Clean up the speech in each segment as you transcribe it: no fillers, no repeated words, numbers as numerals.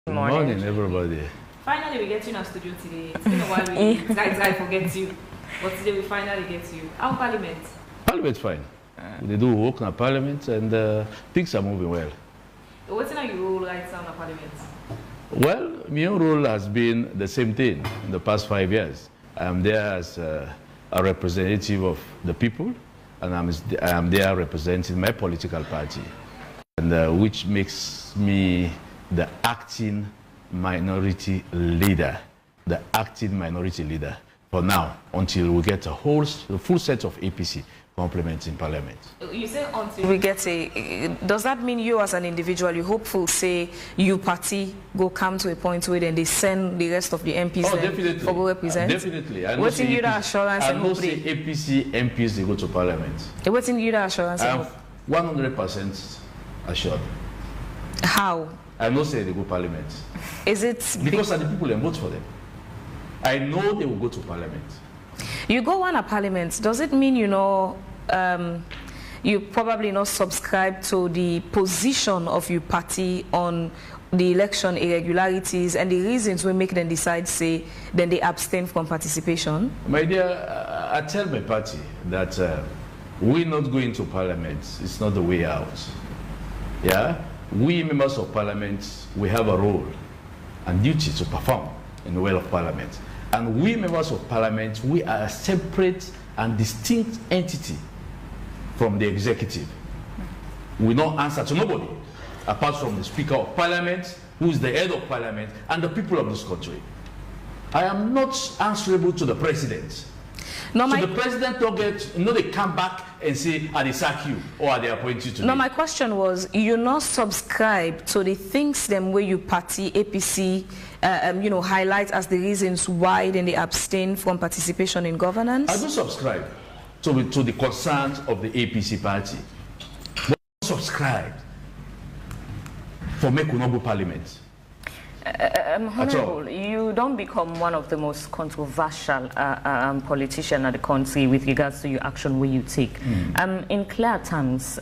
Good morning, everybody. Finally, we get you in our studio today. It's been a while. I forget you. But today we finally get you. How Parliament? Parliament's fine. They do work in Parliament and things are moving well. What's in your role right now in Parliament? Well, my own role has been the same thing in the past 5 years. I am there as a representative of the people, and I am there representing my political party, and which makes me the acting minority leader. The acting minority leader for now, until we get the full set of APC complements in Parliament. You say until we get does that mean you as an individual, you hopeful, say, you party go come to a point where then they send the rest of the MPs for go represent? Definitely. What's in you the assurance and hope? Say APC MPs they go to Parliament. What's in you the assurance? I am 100% assured. How? I know say they go Parliament. Is it because the people that vote for them? I know they will go to Parliament. You go on a Parliament. Does it mean you probably not subscribe to the position of your party on the election irregularities and the reasons we make them decide, say, then they abstain from participation? My dear, I tell my party that we're not going to Parliament. It's not the way out. Yeah? We members of Parliament, we have a role and duty to perform in the will of Parliament. And we members of Parliament, we are a separate and distinct entity from the executive. We don't answer to nobody, apart from the Speaker of Parliament, who is the head of Parliament, and the people of this country. I am not answerable to the President. No, so the President don't get, they come back and say, are they sack you or are they appoint you to No, my question was, you not subscribe to the things them where you party, APC, highlight as the reasons why then they abstain from participation in governance? I do subscribe to the concerns of the APC party. But I subscribe for make Unobu Parliament. Honorable, you don't become one of the most controversial politicians in the country with regards to your action where you take. In clear terms,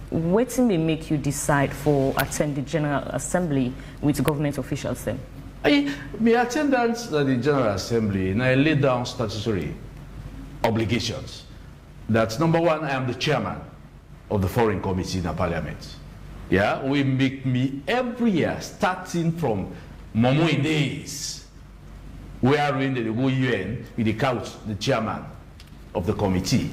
what they make you decide for attend the General Assembly with government officials then? My attendance at the General Assembly, and I lay down statutory obligations. That's number one, I am the chairman of the Foreign Committee in the Parliament. Yeah, we make me every year, starting from Momo days, where when they go UN with the couch, the chairman of the committee.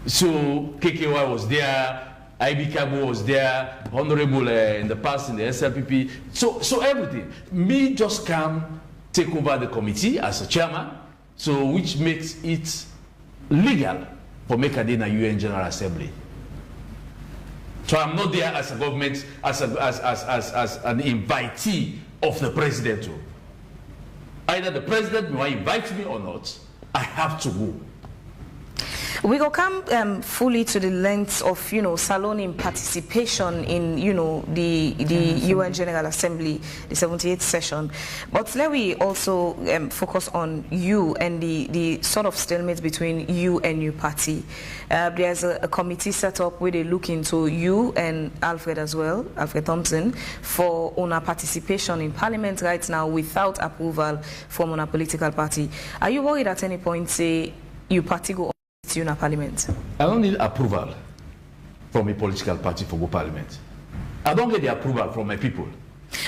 So KKY was there, IB Kabo was there, Honorable in the past in the SLPP. So everything. Me just come take over the committee as a chairman, so which makes it legal for make a day in a UN General Assembly. So I'm not there as a government, as an invitee of the president. Either the president will invite me or not, I have to go. We will come fully to the length of, saloning participation in, the UN General Assembly, the 78th session. But let we also focus on you and the sort of stalemate between you and your party. There's a committee set up where they look into you and Alfred as well, Alfred Thompson, for our participation in Parliament right now without approval from our political party. Are you worried at any point, say, your party go in a Parliament? I don't need approval from a political party for go Parliament. I don't get the approval from my people.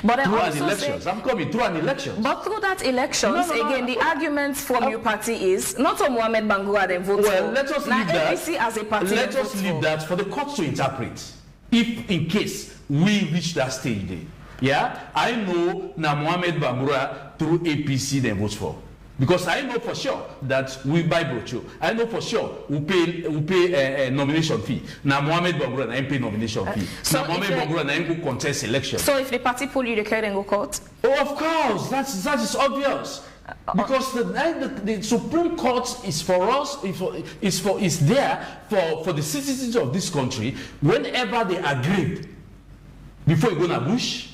But through an elections, I'm coming through an election. But through that elections, the argument from your party is not on Mohamed Bangura then vote for. Let us leave that. APC as a party. Let us leave that for the court to interpret. If in case we reach that stage there, yeah, I know now Mohamed Bangura through APC then votes for. Because I know for sure that we buy brochure. I know for sure we pay a nomination fee. Now Mohamed Bangura na pay nomination fee. So now Mohamed Bangura na go contest election. So if the party pull you, they can then go court? Oh, of course, that is obvious. Because the Supreme Court is for us, is there for the citizens of this country. Whenever they agree, before you go to bush,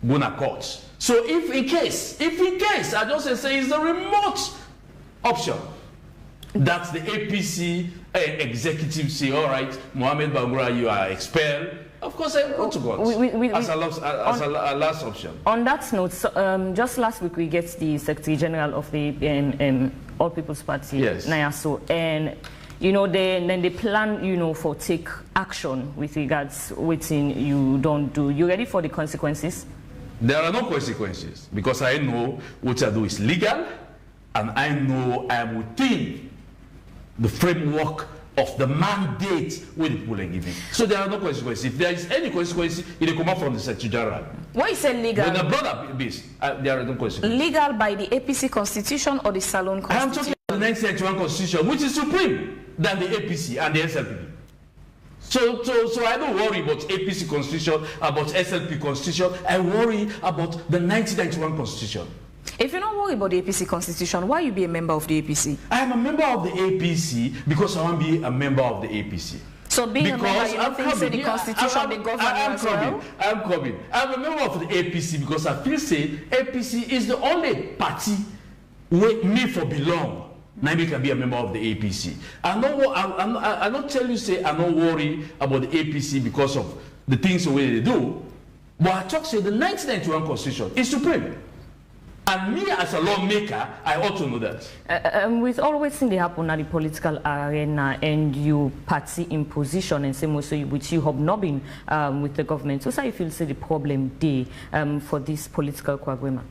go to court. So if in case, I just say it's a remote option that the APC executive say, all right, Mohamed Bangura, you are expelled, Of course, I go to God as a last option. On that note, so, just last week we get the Secretary General of the All People's Party, yes, Nayaso, and you know, then they plan, you know, for take action with regards waiting you don't do. You ready for the consequences? There are no consequences because I know what I do is legal, and I know I am within the framework of the mandate with the people are giving. So there are no consequences. If there is any consequences, it will come out from the Secretary General. What is legal? When the brother beast, there are no consequences. Legal by the APC constitution or the Salon constitution? I am talking about the 1991 constitution, which is supreme than the APC and the SLP. So I don't worry about APC constitution, about SLP constitution. I worry about the 1991 constitution. If you don't worry about the APC constitution, why you be a member of the APC? I am a member of the APC because I want to be a member of the APC. So being a member, you don't think say the constitution, the government as well? I'm coming. I'm a member of the APC because I feel say APC is the only party where me for belong. Now I can be a member of the APC. I don't tell you say I don't worry about the APC because of the things the way they do, but I talk say the 1991 constitution is supreme. And me as a lawmaker, I ought to know that. With always things they happen at the political arena and you party in position and same way so which you have not been with the government. So you feel say the problem there for this political quagmire?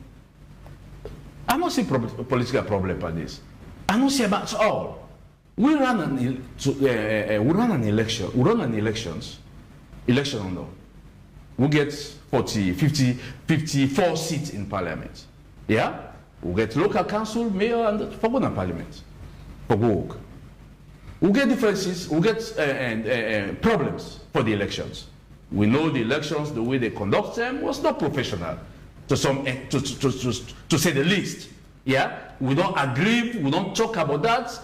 I don't see political problem for this. I don't see about all. We run an election. We run an elections. Election no. We get 54 seats in parliament. Yeah, we get local council, mayor, and for parliament. For work. We get differences. We get problems for the elections. We know the elections, the way they conduct them was not professional, to say the least. Yeah, we don't agree. We don't talk about that.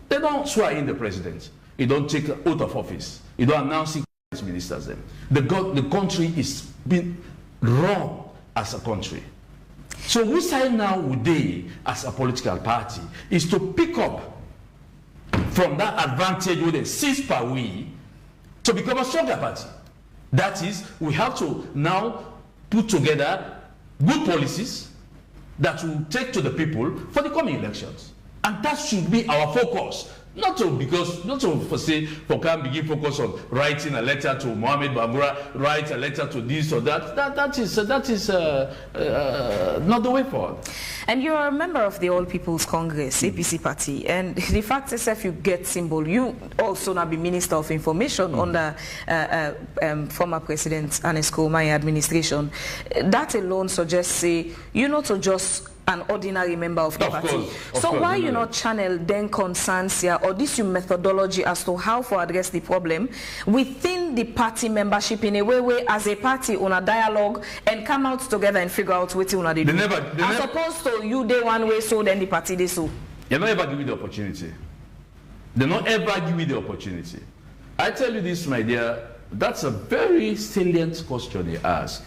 They don't swear in the president. He don't take an oath of office. He don't announce ministers them. The country is being wrong as a country. So we say now today as a political party is to pick up from that advantage with a 6 per week to become a stronger party. That is, we have to now put together good policies that will take to the people for the coming elections. And that should be our focus. Not to begin focus on writing a letter to Mohamed Bangura, write a letter to this or that. That is not the way forward. And you're a member of the All People's Congress, APC party, and the fact is if you get symbol, you also now be Minister of Information under former President Anesco Umahi administration. That alone suggests, say, you're not just an ordinary member of the party. So why you not channel then concerns here or this your methodology as to how to address the problem within the party membership in a way as a party on a dialogue and come out together and figure out what you want to do? As opposed to you day one way so then the party they so. They don't ever give you the opportunity. They don't ever give you the opportunity. I tell you this, my dear, that's a very salient question you ask.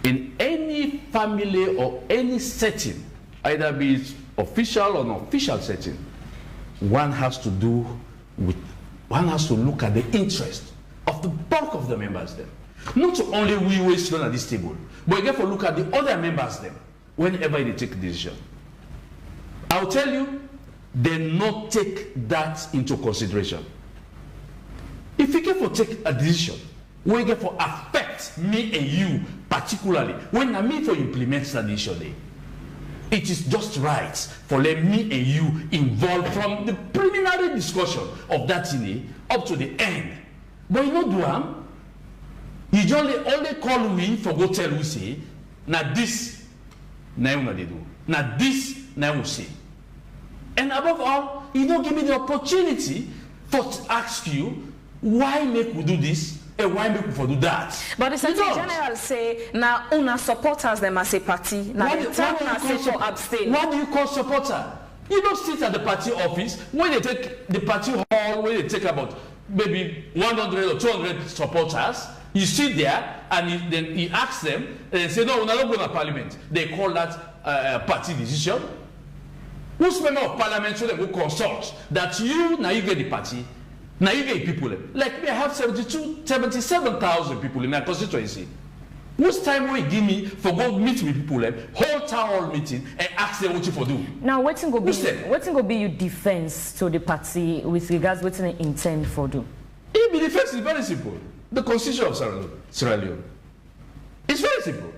In any family or any setting, either be it official or non-official setting, one has to look at the interest of the bulk of the members then. Not only we sit at this table, but you have to look at the other members then whenever they take a decision. I'll tell you, they not take that into consideration. If you get to take a decision, we get to affect me and you particularly, when I mean for implement that decision, it is just right for let me and you involved from the preliminary discussion of that thing up to the end. But you know, Duam, you just only call me for go tell we say, now this, now they do. Now this, now we say. And above all, you don't give me the opportunity to ask you, why make we do this? And why make we do that? But the Secretary General say now una supporters them as a party. Now the time una say for abstain. What do you call supporter? You don't sit at the party office when they take the party hall, when they take about maybe 100 or 200 supporters. You sit there and then you ask them and they say no, we're not going to parliament. They call that party decision. Who's member of parliament so they will consult that you now you get the party. Now you get people, like me, I have 77,000 people in my constituency. Whose time will you give me for go meet with people, hold town hall meeting and ask them what you for do? Now, what's going to be your defense to the party with regards to what they intend for do? The defense is very simple. The constitution of Sierra Leone. It's very simple.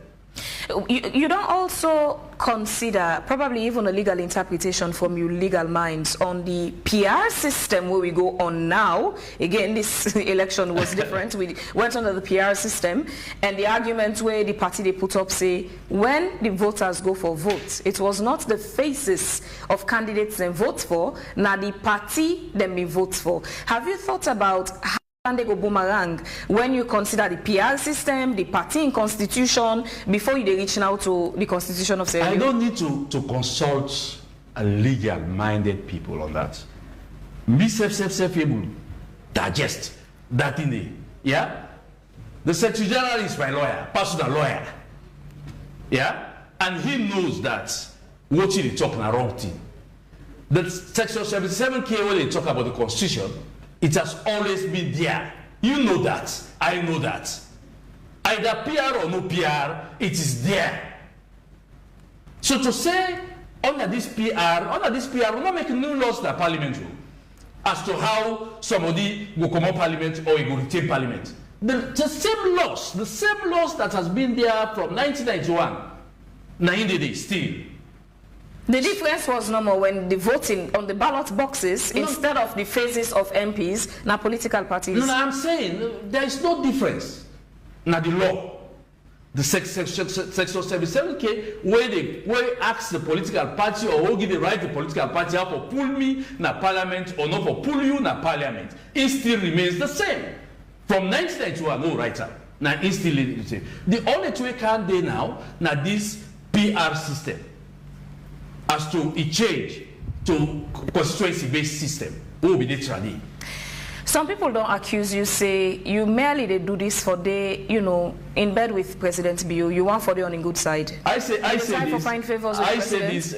You don't also consider probably even a legal interpretation from your legal minds on the PR system where we go on now. Again, this election was different. We went under the PR system, and the argument where the party they put up say when the voters go for votes, it was not the faces of candidates they vote for, now the party them they vote for. Have you thought about how they go boomerang when you consider the PR system, the party and constitution, before you reach out to the constitution of Sierra Leone? I don't need to consult a legal-minded people on that. Me able digest that in the, yeah? The Secretary General is my lawyer, personal lawyer. Yeah? And he knows that what he talking a wrong thing. The Section 77K when they talk about the constitution, it has always been there. You know that. I know that. Either PR or no PR, it is there. So to say under this PR, we're not making new laws in the Parliamentary as to how somebody will come on Parliament or he will retain Parliament. The same laws that has been there from 1991, 90 days still. The difference was no more when the voting on the ballot boxes, instead of the faces of MPs, now political parties. No, I'm saying there is no difference. Now the law, the Section 77K, where ask the political party or who give the right to political party how for pull me na Parliament or not for pull you na Parliament, it still remains the same. From 1991, no writer. Now it still the same. The only way can they now this PR system. As to a change to constituency-based system, will be literally. Some people don't accuse you, say you merely they do this for the, in bed with President Bio. You want for the on a good side. I say this,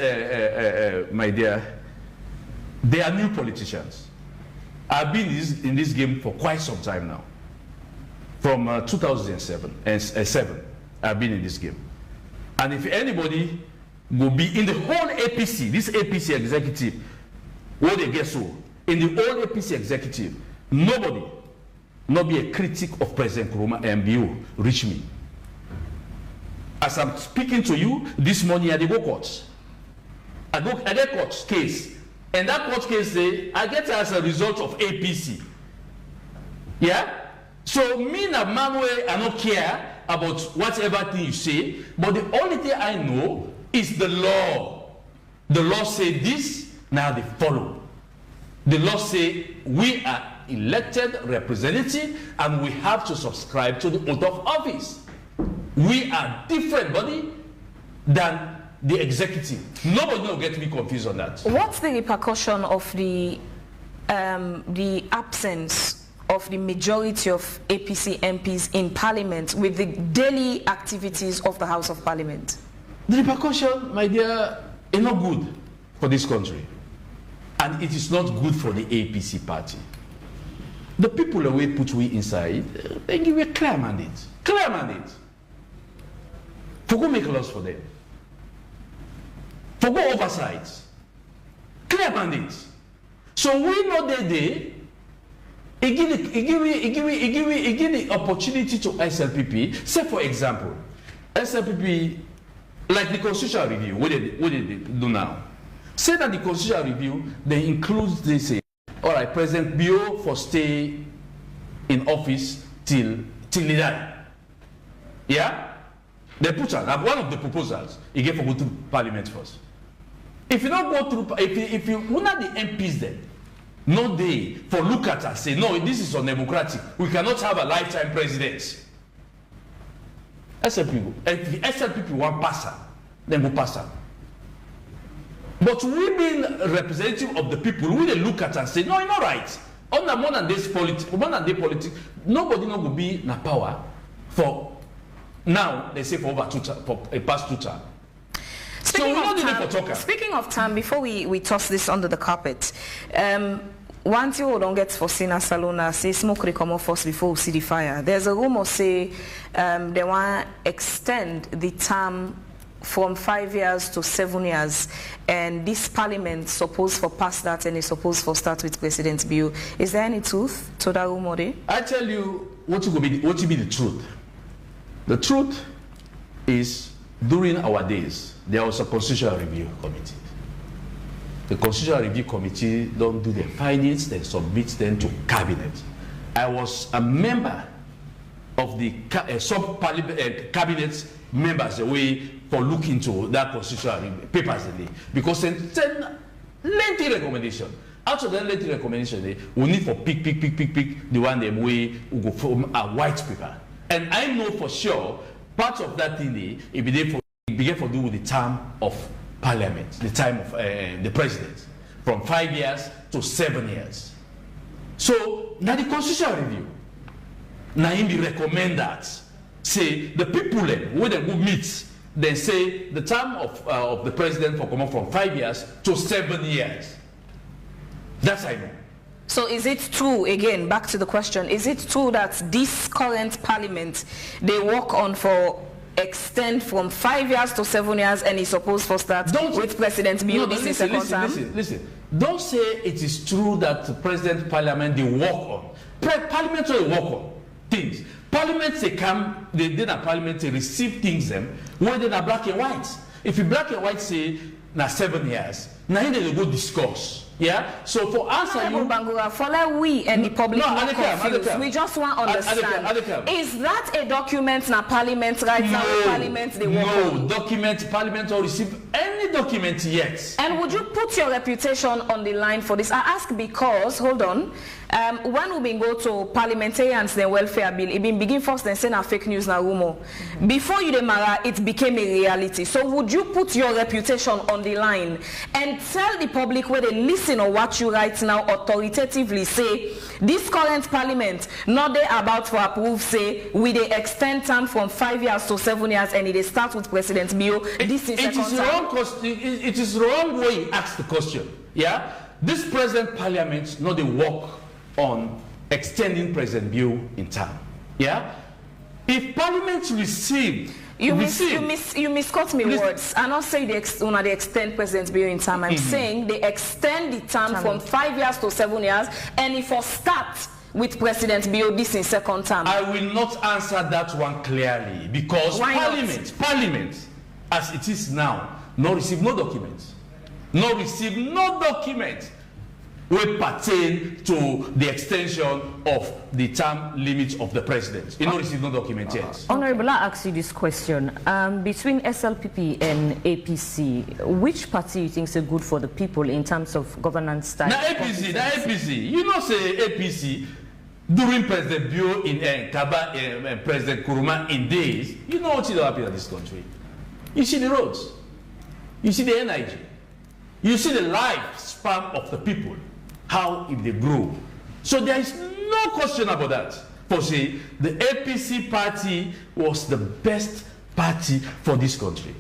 my dear. They are new politicians. I've been in this game for quite some time now. From 2007 and 7, I've been in this game. And if anybody will be in the whole APC, this APC executive, what they get so, in the whole APC executive, nobody, not be a critic of President Nkrumah and MBO, reach me. As I'm speaking to you, this morning I go courts. I get court case, and that court case say, I get as a result of APC. Yeah? So me na Manuel, I don't care about whatever thing you say, but the only thing I know is the law. The law say this, now they follow. The law say we are elected representative and we have to subscribe to the oath of office. We are different body than the executive. Nobody will get me confused on that. What's the repercussion of the absence of the majority of APC MPs in Parliament with the daily activities of the House of Parliament? The repercussion, my dear, is not good for this country. And it is not good for the APC party. The people that we put we inside, they give a clear mandate. Clear mandate. For go make laws for them. For go oversight. Clear mandate. So we know that it give the opportunity to SLPP. Say for example, SLPP, like the constitutional review, what did they do now? Say that the constitutional review, they include, they say, all right, President Bio for stay in office till he die. Yeah? They put out, one of the proposals, he gave for go to Parliament first. If you don't go through, if you not the MPs then, no they for look at us, say, no, this is undemocratic. We cannot have a lifetime president. SLPP, if the SLPP want passer, then go passer. But we being representative of the people, we they look at and say, no, it's not right. On the more than this politics, nobody not will be in power for now. They say for over for a past 2 terms. Speaking of time, before we toss this under the carpet, once you don't get foreseen as Salona, say smoke they come off first before we see the fire. There's a rumor say they want to extend the term from 5 years to 7 years, and this parliament supposed for pass that and it's supposed for start with President Bio. Is there any truth to that rumor there? I tell you what will be the truth. The truth is, during our days, there was a constitutional review committee. The constitutional review committee don't do their findings, they submit them to cabinet. I was a member of the cabinet members away for looking into that constitutional papers because then lengthy recommendation. Out of that lengthy recommendation, we need for pick the one them way we go from a white paper. And I know for sure part of that thing it began for do with the term of Parliament, the time of the president, from 5 years to 7 years. So now the constitutional review, now they recommend that. Say the people when they go meet, then say the term of the president for come up from 5 years to 7 years. That's I know. So is it true, again, back to the question, is it true that this current parliament, they work on for extend from 5 years to 7 years and is supposed to start with President Bio this is second term? Listen. Don't say it is true that the President Parliament, they work on. Parliamentary work on things. Parliament, they come, they did a parliament, they receive things them, when they are black and white. If you black and white say, now 7 years, now they go discuss. Yeah, so for answer Mohamed Bangura, for like we and the public confused. We just want to understand. Is that a document na parliament right now? Parliament they work on? Document parliament or receive any document yet. And would you put your reputation on the line for this? I ask because, hold on, when we go to parliamentarians then welfare bill, it been begin first then say na fake news na rumor. Before you demara, it became a reality. So would you put your reputation on the line and tell the public where they listen or what you right now authoritatively say this current parliament not they about to approve say we they extend term from 5 years to 7 years and it start with President Bio. This is it is wrong way you ask the question. Yeah, this present parliament not they work on extending President Bio in term. Yeah, if parliament receive. You misquote me words. I'm not saying they extend President Bio in time. I'm saying they extend the term from 5 years to 7 years, and if for start with President Bio this in second term. I will not answer that one clearly because Parliament, as it is now, no receive no documents. No receive no document will pertain to the extension of the term limits of the president. You don't receive no document yet. Honorable, I ask you this question. Between SLPP and APC, which party you think is good for the people in terms of governance style? Now APC. You know say APC, during President Bio in Kaba and President Kuruma in days, you know what is happening in this country. You see the roads. You see the energy. You see the lifespan of the people. How if they grow. So there is no question about that. For say the APC party was the best party for this country.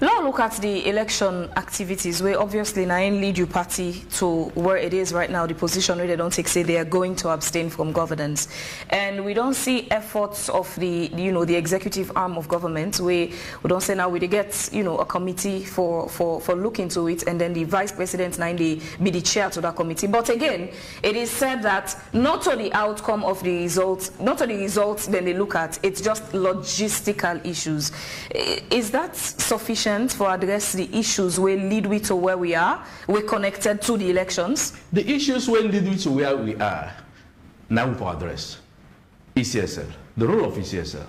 Now look at the election activities where obviously Nain lead your party to where it is right now, the position where they don't take say they are going to abstain from governance. And we don't see efforts of the the executive arm of government where we don't say now we get a committee for look into it and then the vice president Nain be the chair to that committee. But again, it is said that not to the outcome of the results, not to the results then they look at, it's just logistical issues. Is that sufficient for address the issues will lead we to where we are? We're connected to the elections. The issues will lead we to where we are. Now we address ECSL, the role of ECSL,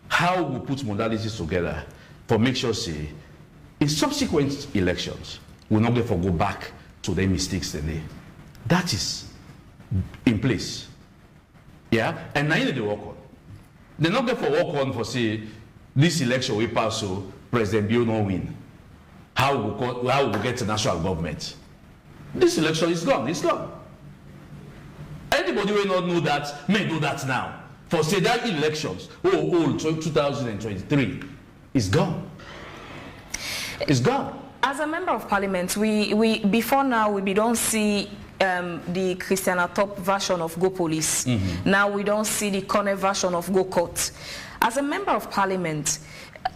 how we put modalities together for make sure say in subsequent elections we'll not get for go back to their mistakes today. That is in place. Yeah, and now they work on. They not get for work on for say this election we pass so President Bio no win. How we get to national government? This election is gone. It's gone. Anybody will not know that may know that now. For say that elections, 2023 is gone. It's gone. As a member of parliament, we before now we don't see the Christiana Top version of Go Police. Now we don't see the Kone version of Go Court. As a member of parliament,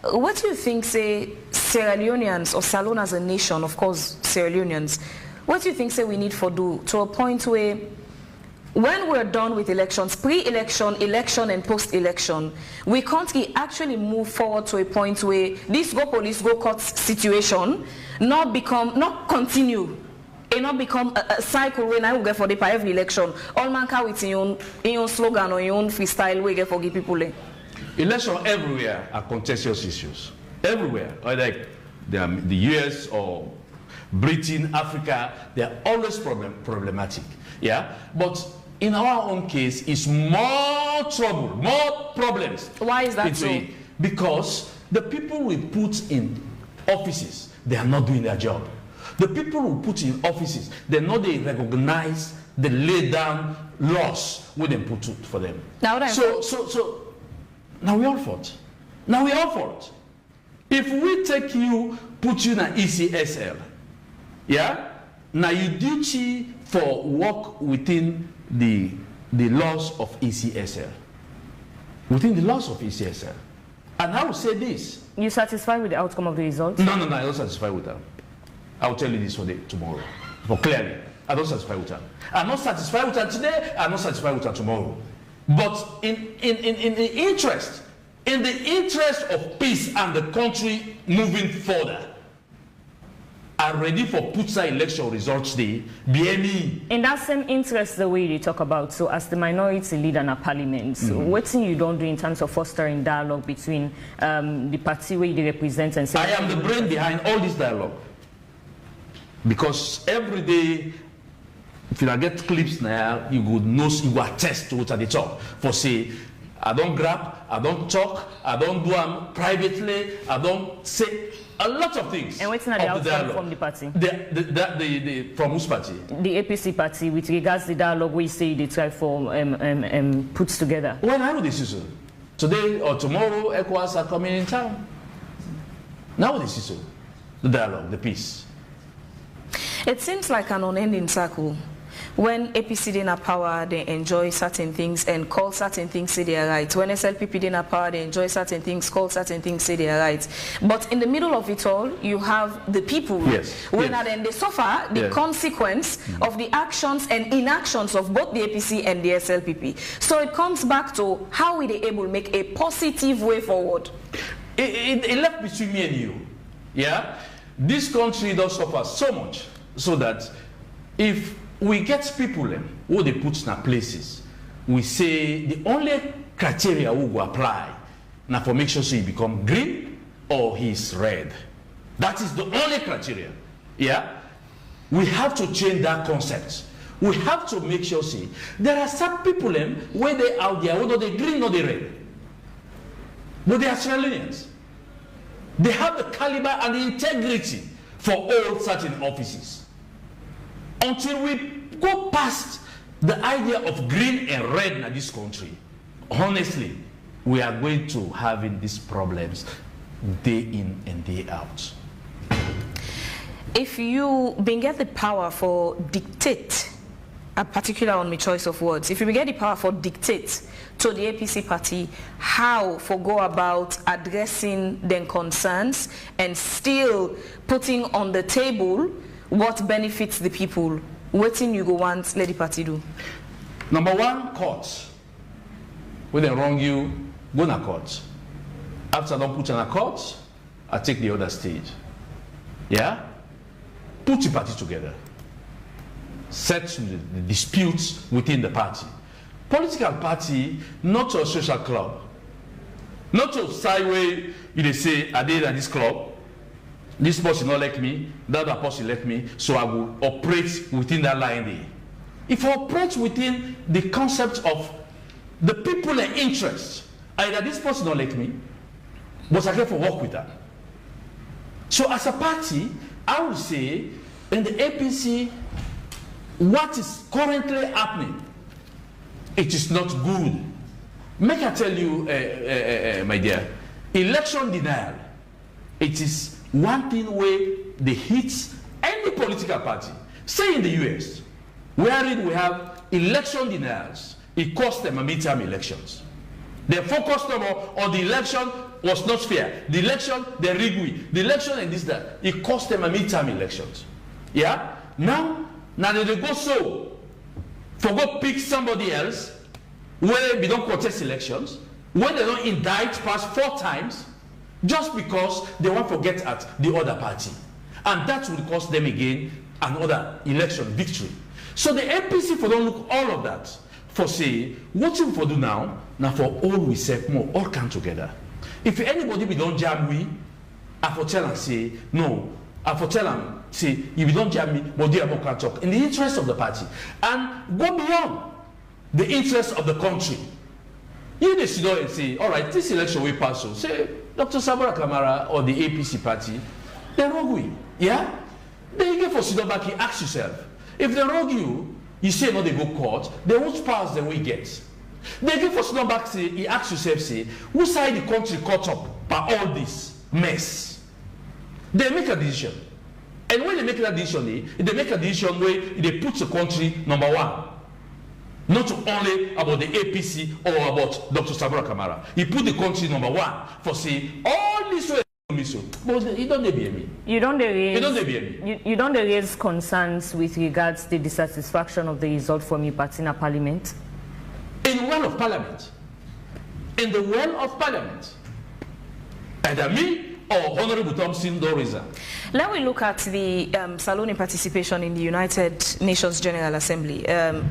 what do you think, say, Sierra Leoneans, or Salone as a nation, of course, Sierra Leoneans, what do you think, say, we need for do to a point where, when we're done with elections, pre-election, election, and post-election, we can't actually move forward to a point where this Go Police, Go Court situation not continue, and not become a cycle when I will get for the every election. All man can with your own slogan or your own freestyle way get for give people. Elections everywhere are contentious issues. Everywhere, like the US or Britain, Africa, they are always problematic. Yeah, but in our own case, it's more trouble, more problems. Why is that so? Because the people we put in offices, they are not doing their job. The people who put in offices, they know they recognize the laid down laws we then put for them. Now now we all fought. Now we all fought. If we take you, put you in an ECSL, yeah, now you duty for work within the laws of ECSL. Within the laws of ECSL. And I will say this. You satisfied with the outcome of the results? No, I'm not satisfied with that. I will tell you this for tomorrow. For clearly, I'm not satisfied with that. I'm not satisfied with that today, I'm not satisfied with that tomorrow. But in the interest of peace and the country moving further, I'm ready for Putsa election results day. In that same interest, the way you talk about, so as the minority leader in a parliament, what thing you don't do in terms of fostering dialogue between the party where you represent and say, I am the brain behind all this dialogue. Because every day, if you get clips now, you would know, you will attest to what they talk. For say, I don't grab, I don't talk, I don't do them privately, I don't say a lot of things. And what's not the outcome from the party? From whose party? The APC party, with regards to the dialogue we say they try for puts together. When I know this is so. Today or tomorrow, ECOWAS are coming in town. Now this is so. The dialogue, the peace. It seems like an unending circle. When APC in power, they enjoy certain things and call certain things say they are right. When SLPP in power, they enjoy certain things, call certain things say they are right. But in the middle of it all, you have the people. Yes. When then they suffer the consequence of the actions and inactions of both the APC and the SLPP. So it comes back to how we are able to make a positive way forward. It left between me and you. Yeah? This country does suffer so much so that if we get people who they put in places, we say the only criteria we will apply now for make sure so he become green or he's red. That is the only criteria. Yeah? We have to change that concept. We have to make sure see there are some people where they out there, whether they green or they red. But they are Australians. They have the caliber and the integrity for all certain offices. Until we go past the idea of green and red in this country, honestly, we are going to having these problems day in and day out. If you get the power for dictate, a particular on my choice of words, if you get the power for dictate to the APC party how for go about addressing their concerns and still putting on the table what benefits the people, what thing you go want let the party do? Number one, court. When they wrong you, go to court. After I don't put in a court, I take the other stage. Yeah? Put the party together. Set the disputes within the party. Political party, not a social club. Not a sideway, you say, I did at this club. This person not like me, that other person like me, so I will operate within that line there. If I operate within the concept of the people and interest, either this person not like me, but I get for work with that. So as a party, I would say, in the APC, what is currently happening, it is not good. Make I tell you, my dear, election denial, it is one thing where they hit any political party. Say in the US, wherein we have election denials. It cost them a midterm elections. They focused on the election was not fair. The election, they rigged. The election and this, that. It cost them a midterm elections. Yeah? Now they go so, for go pick somebody else, where we don't contest elections, when they don't indict past 4 times, just because they want to get at the other party. And that will cost them again another election victory. So the APC for don't look all of that, for say, what you for do now for all we say more, all come together. If anybody we don't jam we, I for tell and say, no, I for tell them, say, if you don't jam me, but they can talk in the interest of the party. And go beyond the interest of the country. You just sit down and say, all right, this election we pass so. Say, Dr. Sabara Kamara or the APC party, they're wrong with. Yeah? Then you get for sit down back, you ask yourself, if they wrong you say no, they go court, they won't pass the we get. They get for sit down back, say, you ask yourself, say, whose side the country caught up by all this mess? They make a decision. And when they make that decision, they make a decision where they put the country number 1. Not only about the APC or about Dr. Sabara Kamara. He put the country number 1 for saying all this way. But you don't debate me. You don't raise concerns with regards to the dissatisfaction of the result from your party in Parliament? In the well of Parliament. In the well of Parliament. Either me or Honorable Thompson don't reason. Let me look at the Saloni participation in the United Nations General Assembly.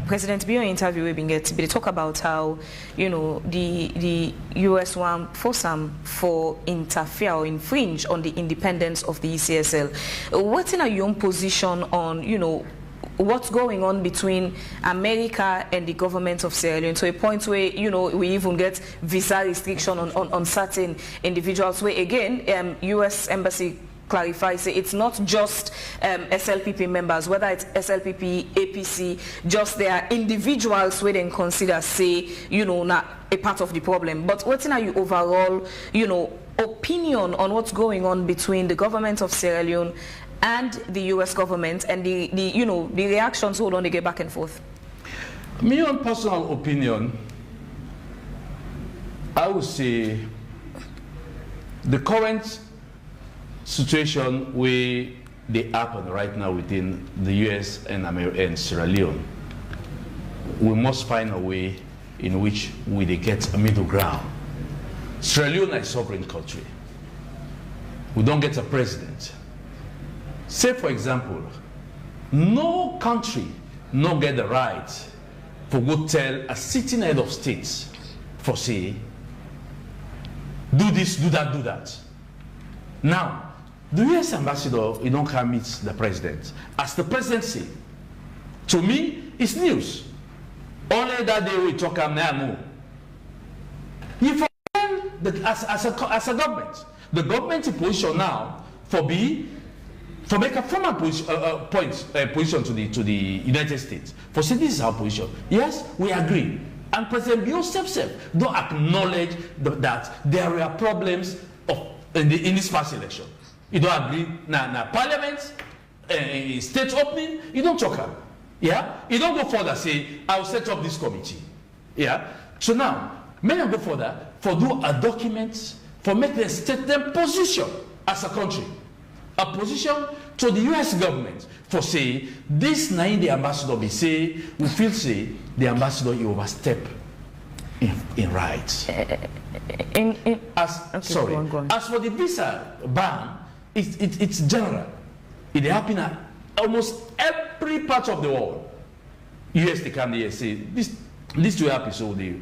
President Bio interview we've been getting, they talk about how, you know, the US want force them for interfere or infringe on the independence of the ECSL. What's in your own position on, you know, what's going on between America and the government of Sierra Leone to a point where, you know, we even get visa restriction on certain individuals, where again, US Embassy clarifies it's not just SLPP members, whether it's SLPP, APC, just there are individuals where they consider, say, you know, not a part of the problem. But what's in your overall, you know, opinion on what's going on between the government of Sierra Leone and the US government, and the you know, the reactions hold on, they get back and forth? My own personal opinion, I would say the current situation where they happen right now within the US and Sierra Leone, we must find a way in which we get a middle ground. Sierra Leone is a sovereign country. We don't get a president. Say, for example, no country no get the right for go tell a sitting head of state for say, do this, do that, do that. Now, the US ambassador, you don't come meet the president. As the president say, to me, it's news. Only that day we talk now. You forget as a government, the government's position now for make a formal position to the United States. For say this is our position. Yes, we agree. And President Bio himself don't acknowledge that there are problems in this past election. You don't agree. Now Parliament, state opening, you don't talk about. Yeah? You don't go further, say, I'll set up this committee. Yeah? So now, may I go further for do a document for make them state their position as a country. A position to the US government for say, this nine the ambassador be say, we feel say, the ambassador you overstep in rights. As for the visa ban, it's general. It happens at almost every part of the world. US they come there say this will happen, so they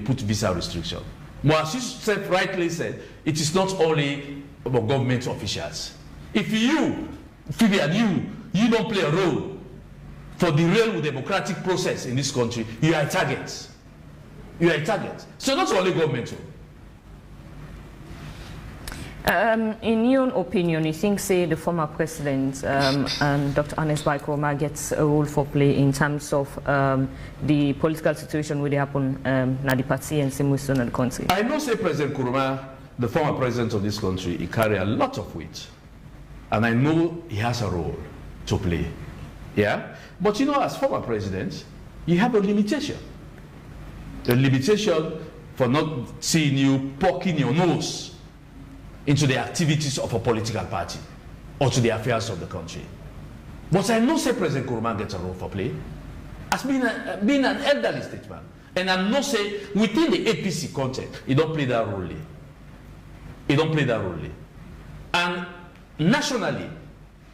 put visa restriction. But as you said, rightly said, it is not only about government officials. If you, Phoebe, you don't play a role for the real democratic process in this country, you are a target. You are a target. So not only government. In your opinion, you think, say, the former president, Dr. Ernest Bai Koroma, gets a role for play in terms of the political situation where they happen in the party and same with the country? I know, say, President Koroma, the former president of this country, he carries a lot of weight. And I know he has a role to play. Yeah? But you know, as former president, you have a limitation. The limitation for not seeing you poking your nose into the activities of a political party or to the affairs of the country. But I know say President Nkrumah gets a role for play as being an elderly statesman. And I know say within the APC context, he don't play that role. He don't play that role. And nationally,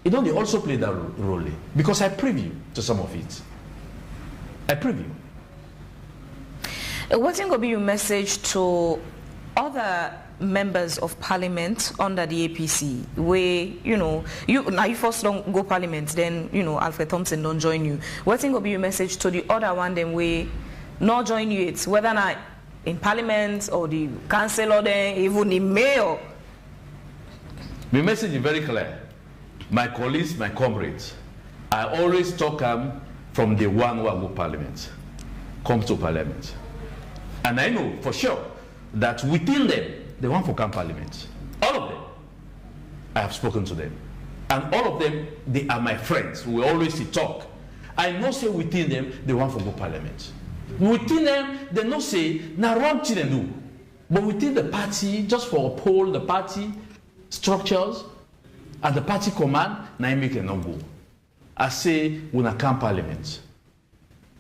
he don't also play that role. Because I preview to some of it. I preview. What's going to be your message to other members of parliament under the APC where, you know, you first don't go parliament, then, you know, Alfred Thompson don't join you. What's going to be your message to the other one then where not join you, it's whether not in parliament or the council or then even the mayor? My message is very clear. My colleagues, my comrades, I always talk from the one who go parliament, come to parliament. And I know for sure that within them, they want to come parliament. All of them. I have spoken to them. And all of them, they are my friends. We always talk. I know say within them, they want to go parliament. Within them, they know say, now wrong thing they do. But within the party, just for uphold the party structures and the party command, now I make a no go. I say, we not come parliament.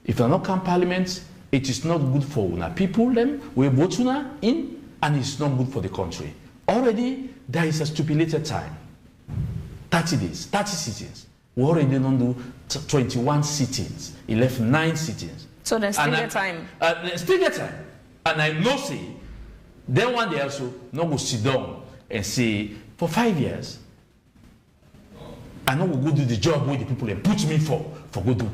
If they not come parliament, it is not good for una people, them, we vote una in, and it's not good for the country. Already, there is a stipulated time. 30 days, 30 sittings. We already don't do 21 sittings. He left 9 sittings. So then still get time. Still get time. And I know say, then one day also, no go sit down and say, for 5 years, I know we go do the job where the people they put me for go do.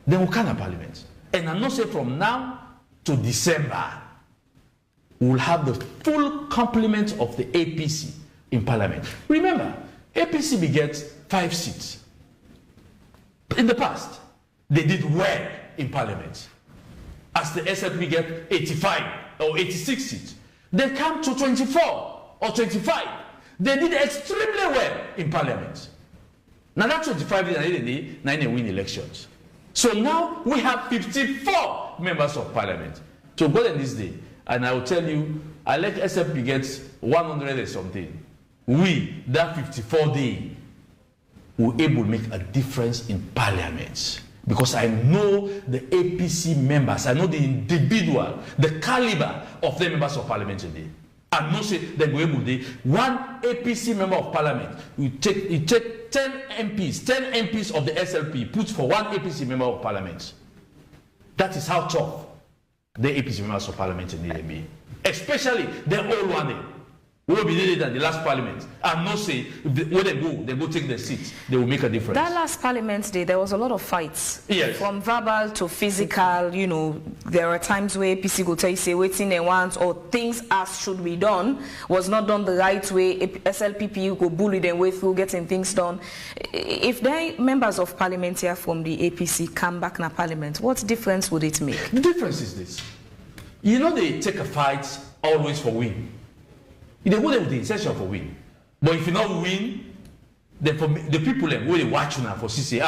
Then we can't have parliament. And I know say from now to December, we will have the full complement of the APC in parliament. Remember, APC begets 5 seats. In the past, they did well in parliament. As the SLP get 85 or 86 seats. They come to 24 or 25. They did extremely well in parliament. Now that 25 they win elections. So now we have 54 members of parliament. So go in this day, and I will tell you, I let SLP gets 100 and something. We, that 54 day, will able to make a difference in parliament. Because I know the APC members, I know the individual, the caliber of the members of parliament today. I know say they go able to one APC member of parliament, you take 10 MPs of the SLP, put for one APC member of parliament. That is how tough the APC members of parliament in the be. Especially the old one. We will be needed at the last parliament. And not say, when they go take their seats, they will make a difference. That last parliament day, there was a lot of fights. Yes. From verbal to physical, you know, there are times where APC go tell you, say, waiting they want, or things as should be done, was not done the right way. SLPP go bully them way through getting things done. If they members of parliament here from the APC come back in parliament, what difference would it make? The difference is this. You know they take a fight always for win. They go there with the intention for win. But if you not win, then for the people who they watch now for say,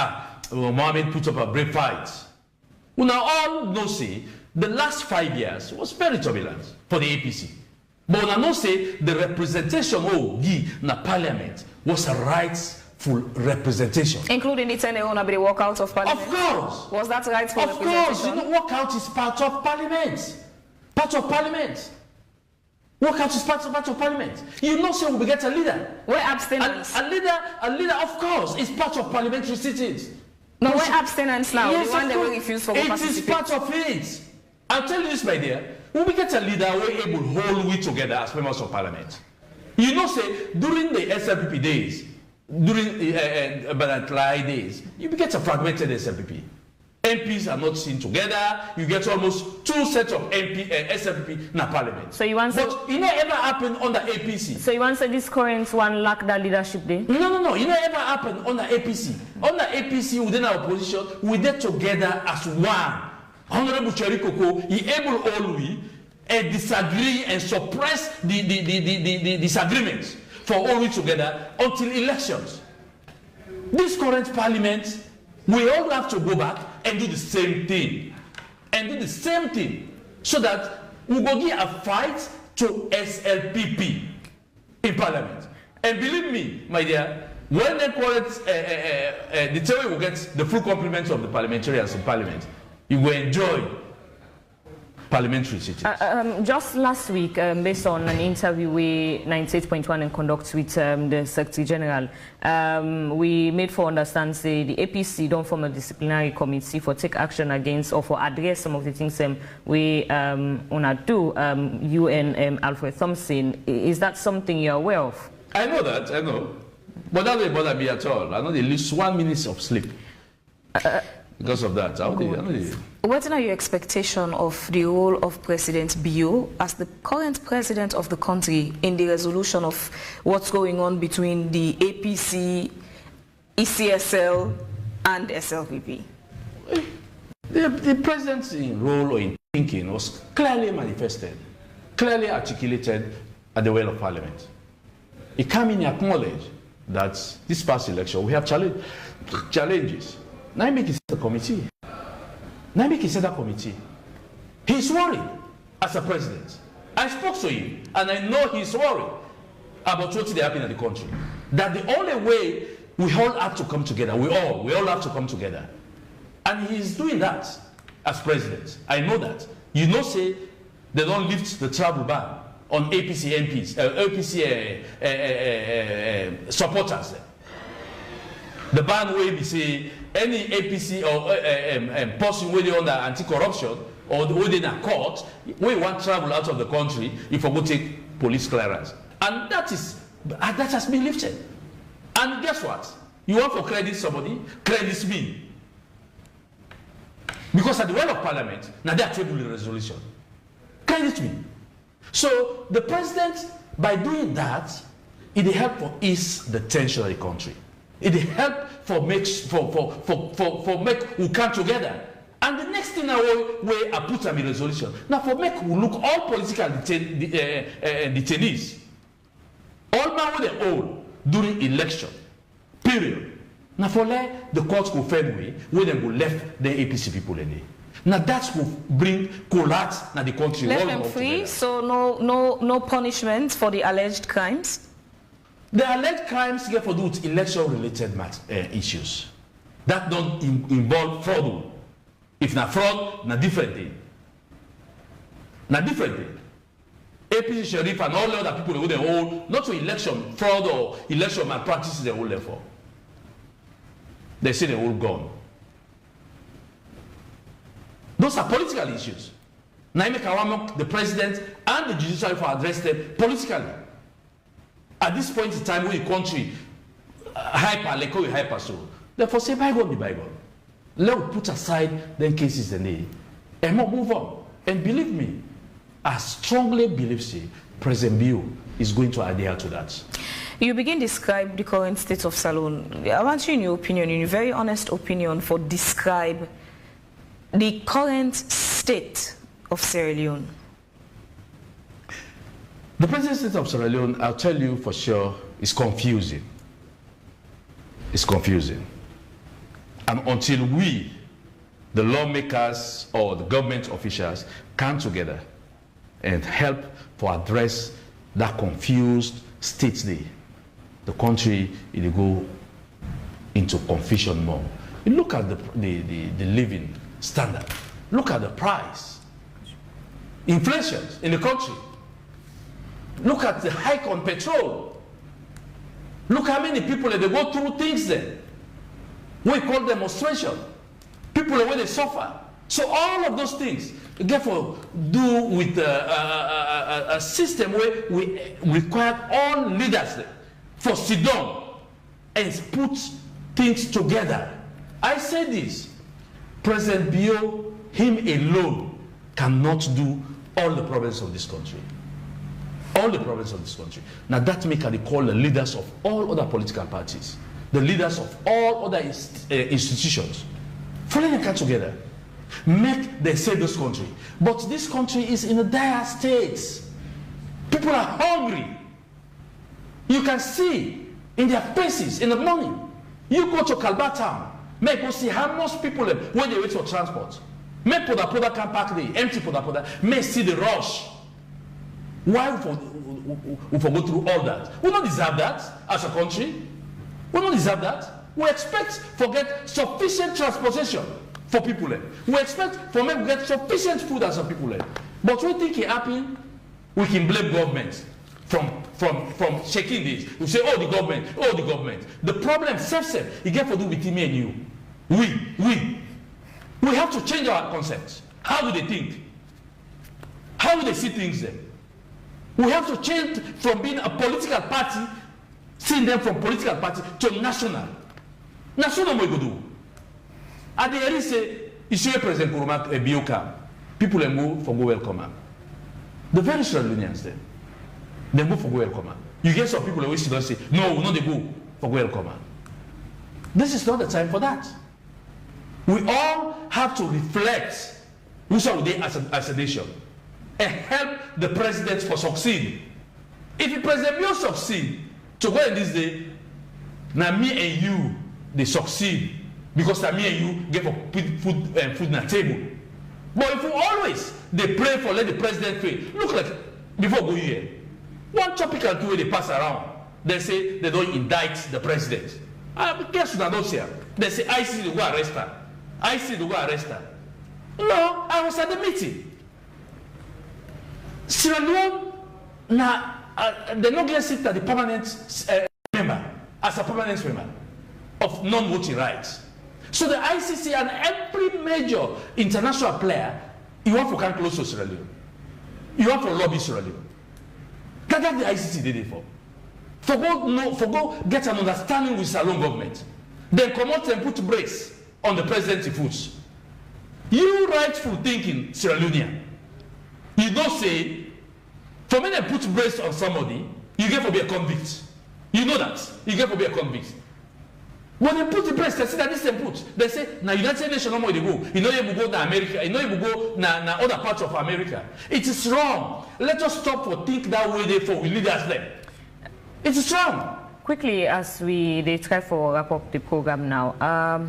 Mohamed put up a brave fight. We now all know say the last 5 years was very turbulent for the APC. But we now say the representation in the parliament was a rightful representation. Including the 10 the walkout of parliament? Of course. Was that rightful representation? Of course. You know, walkout is part of parliament. Part of parliament. Walkout is part of parliament. You know, say we get a leader. Where abstinence? A leader, of course, is part of parliamentary sittings. No, where abstinence now? Yes, the one that will refuse for it is part of it. I'll tell you this, my dear. When we get a leader, we're able to hold we together as members of parliament. You know, say during the SLPP days, during Partisan days, you get a fragmented SLPP. MPs are not seen together. You get almost 2 sets of SLPP in the parliament. So you want but it never happened on the APC. So you want to say this current one lack that leadership there? No. It never happened on the APC. On the APC within our opposition, we did together as one. Honorable Cherry Coco, he able always disagree and suppress the disagreements for always together until elections. This current parliament, We all have to go back and do the same thing. So that we go give a fight to SLPP in Parliament. And believe me, my dear, when they call it, the way will get the full complement of the parliamentarians in Parliament, you will enjoy parliamentary sittings. Just last week, based on an interview we 98.1 and conduct with the Secretary General, we made for understand say the APC don't form a disciplinary committee for take action against or for address some of the things we wanna do. You and Alfred Thompson, is that something you're aware of? I know that, I know. But that doesn't bother me at all. I know they lose 1 minute of sleep because of that. What are your expectations of the role of President Bio as the current president of the country in the resolution of what's going on between the APC, ECSL, and SLPP? The president's role in thinking was clearly manifested, clearly articulated at the well of Parliament. He came in and acknowledged that this past election we have challenges. Now he make it a committee. He's worried as a president. I spoke to him and I know he's worried about what's happening in the country. That the only way we all have to come together, we all have to come together. And he's doing that as president. I know that. You know, say they don't lift the travel ban on APC MPs, APC supporters. The ban will be say any APC or person who under anti-corruption or within a court, we want travel out of the country if we go take police clearance. And that has been lifted. And guess what? You want to credit somebody, credit me. Because at the well of Parliament, now they are tabling the resolution. Credit me. So the president, by doing that, it helped for ease the tension of the country. It helped for make we come together. And the next thing I put in the resolution. Now for make we look all political detainees, all man with the old during election, period. Now for let the courts go find way where they go left the APC people in there. Now that's will bring collapse in the country. Let them free, so no punishment for the alleged crimes? The alleged crimes get to do with election-related issues. That don't involve fraud. If not fraud, na different thing. APC Sheriff and all the other people who they hold, not to election fraud or election malpractice they hold there for. They say they hold gone. Those are political issues. Now make the president and the judiciary for address them politically. At this point in time, when the country hyper, so therefore say bygone be bygone. Let us put aside them cases and move on. And believe me, I strongly believe President Bio is going to adhere to that. You begin to describe the current state of Salone. I want you in your opinion, in your very honest opinion, for describe the current state of Sierra Leone. The present state of Sierra Leone, I'll tell you for sure, is confusing. It's confusing. And until we, the lawmakers or the government officials, come together and help to address that confused state, the country will go into confusion more. You look at the living standard. Look at the price. Inflation in the country. Look at the hike on petrol. Look how many people they go through things then. We call demonstration. People where they suffer. So all of those things, therefore, do with a system where we require all leaders for sit down and put things together. I say this, President Bio, him alone, cannot do all the problems of this country. All the problems of this country. Now that make they call the leaders of all other political parties, the leaders of all other institutions, for them to come together, make they save this country. But this country is in a dire state. People are hungry. You can see in their faces in the morning. You go to Kalba town, Make us see how most people when they wait for transport. Make Poda can park the empty Poda. May see the rush. Why we go through all that? We don't deserve that as a country. We don't deserve that. We expect to get sufficient transportation for people. We expect for men to get sufficient food as a people. But we think it happen, we can blame government from checking this. We say, oh the government. The problem, self, it get to do with me and you. We have to change our concepts. How do they think? How do they see things then? We have to change from being a political party, seeing them from political party to national. National we go do. At the end say, issue President Kuruma Bioka, people move for go welcome. The very Sierra Leoneans then, they move for go welcome. You get some people who don't say, no, we not they go for go welcome. This is not the time for that. We all have to reflect which are we as a nation and help the president for succeed. If the president will succeed, to go in this day, now me and you they succeed because now me and you get for food on the table. But if we always they pray for let the president fail, look like before go here, one topical two they pass around, they say they don't indict the president. I guess I don't say they say ICC to go arrest her. ICC to go arrest her. No, I was at the meeting. Sierra Leone, now they not get sit at the permanent member as a permanent member of non-voting rights. So the ICC and every major international player, you want to come close to Sierra Leone. You want to lobby Sierra Leone. That's what the ICC did it for. For go get an understanding with Sierra Leone government. Then come out and put brace on the president's foot. You rightful thinking, Sierra Leonean. You don't say, for me to put brace on somebody, you get to be a convict. You know that. You get to be a convict. When they put the brace, they say that this they put. They say, now United Nations no more they go. You know you go to America. You know you go na other parts of America. It is wrong. Let us stop for think that way therefore we lead us them. It is wrong. Quickly, as they try to wrap up the program now,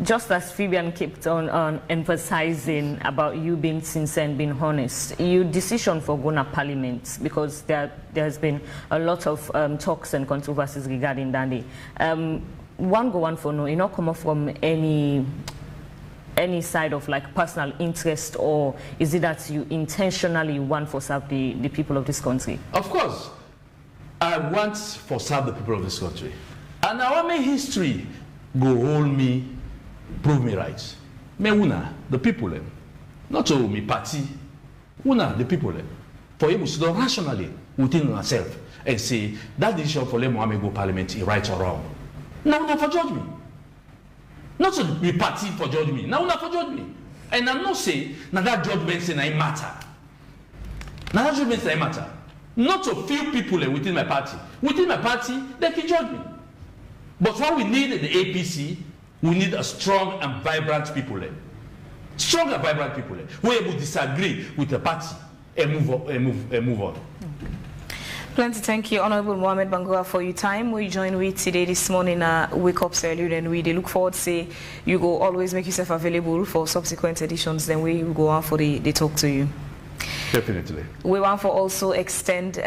just as Fabian kept on emphasizing about you being sincere and being honest, your decision for going to Parliament, because there has been a lot of talks and controversies regarding that. One for no, you not come up from any side of like personal interest, or is it that you intentionally want to serve the people of this country? Of course, I want to serve the people of this country, and our main history go hold me. Prove me right. Me una, the people, not to me party, una, the people, for able to do rationally within ourselves and say that decision for let Mohamed go Parliament is right or wrong. Now not for judge me. Not to be party for judge me. Now not for judge me. And I'm not saying now that judgment say I matter. Now that judgment say I matter. Not to few people within my party. Within my party, they can judge me. But what we need in the APC, we need a strong and vibrant people. Strong and vibrant people. We will disagree with the party and move on. Plenty thank you, Honorable Mohamed Bangura, for your time. We join with today this morning Wake Up Sierra Leone, and we look forward to say you go always make yourself available for subsequent editions. Then we will go on for the talk to you. Definitely. We want to also extend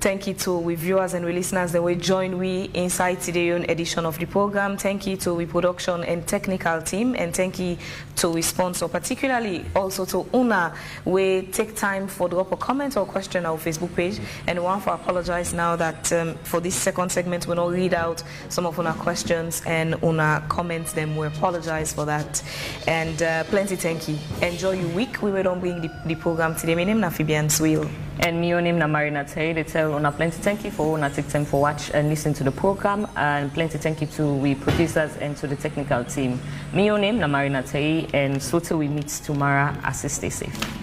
thank you to we viewers and we listeners that will join we inside today's edition of the program. Thank you to we production and technical team, and thank you to we sponsor, particularly also to Una. We take time for drop a comment or question on our Facebook page, and we want to apologize now that for this second segment we not read out some of our questions and Una comments them. We apologize for that, and plenty thank you. Enjoy your week. We will don't bring the program today. My name is Fabian Swill. And my name is Marina Tay. They tell Una plenty thank you for Una take time for watch and listen to the program, and plenty thank you to we producers and to the technical team. My name is Marina Tay, and so till we meet tomorrow, as stay safe.